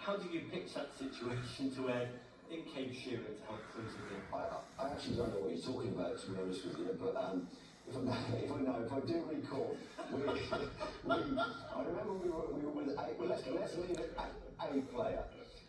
how do you pitch that situation to where in came Sheeran to help close the deal? I actually don't know what you're talking about, to be honest with you, but if I do recall, I remember we were with let's leave it at a player.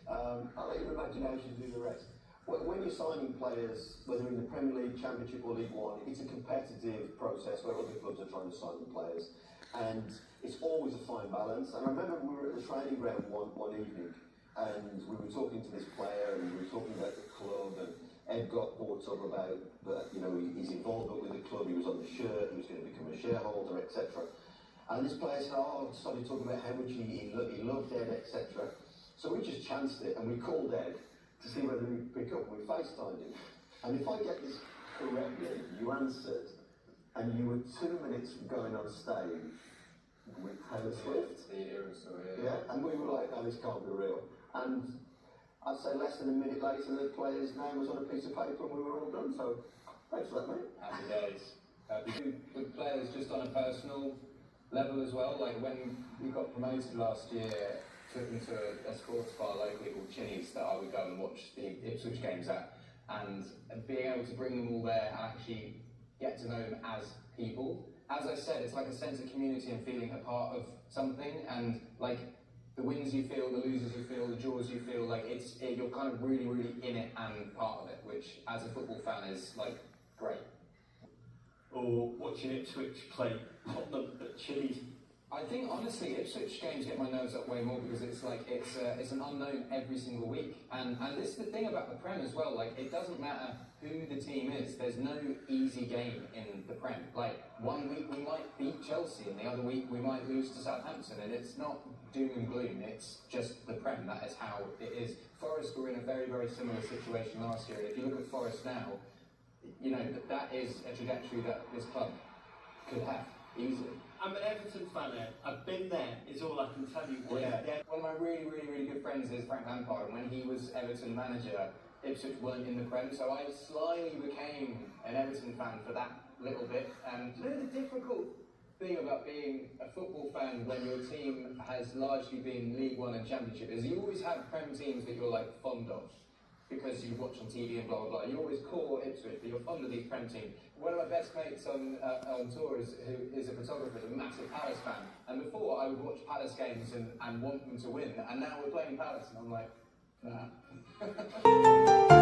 I'll let your imagination do the rest. When you're signing players, whether in the Premier League, Championship or League One, it's a competitive process where other clubs are trying to sign the players. And it's always a fine balance. And I remember we were at the training ground one evening, and we were talking to this player, and we were talking about the club, and Ed got brought up about that, his involvement with the club. He was on the shirt, he was going to become a shareholder, etc. And this player said, started talking about how much he loved Ed, etc. So we just chanced it, and we called Ed to see whether he'd pick up, and we FaceTimed him. And if I get this correctly, you answered, and you were 2 minutes from going on stage with Taylorswift. Yeah, and we were like, no, this can't be real. And I'd say less than a minute later, the player's name was on a piece of paper, and we were all done. So thanks for that, mate. Happy days. With players just on a personal level as well. Like when we got promoted last year, took them to a sports bar locally called Chinny's that I would go and watch the Ipswich games at, and being able to bring them all there and actually get to know them as people. As I said, it's like a sense of community and feeling a part of something, and like the wins you feel, the losers you feel, the joys you feel, like you're kind of really, really in it and part of it, which as a football fan is like great. Or watching Ipswich play Tottenham at Chillies. I think honestly, Ipswich games get my nerves up way more because it's like it's an unknown every single week, and this is the thing about the Prem as well. Like it doesn't matter who the team is. There's no easy game in the Prem. Like one week we might beat Chelsea, and the other week we might lose to Southampton, and it's not doom and gloom. It's just the Prem. That is how it is. Forest were in a very, very similar situation last year. If you look at Forest now, that is a trajectory that this club could have easily. I'm an Everton fan, Ed. I've been there, is all I can tell you. Yeah. One of my really, really, really good friends is Frank Lampard, and when he was Everton manager, Ipswich weren't in the Prem, so I slyly became an Everton fan for that little bit. And the difficult thing about being a football fan when your team has largely been League One and Championship is you always have Prem teams that you're like fond of, because you watch on TV and blah blah blah. You always call Ipswich, but you're fond of these Prem teams. One of my best mates on tour who is a photographer, is a massive Palace fan. And before I would watch Palace games and want them to win, and now we're playing Palace, and I'm like, nah.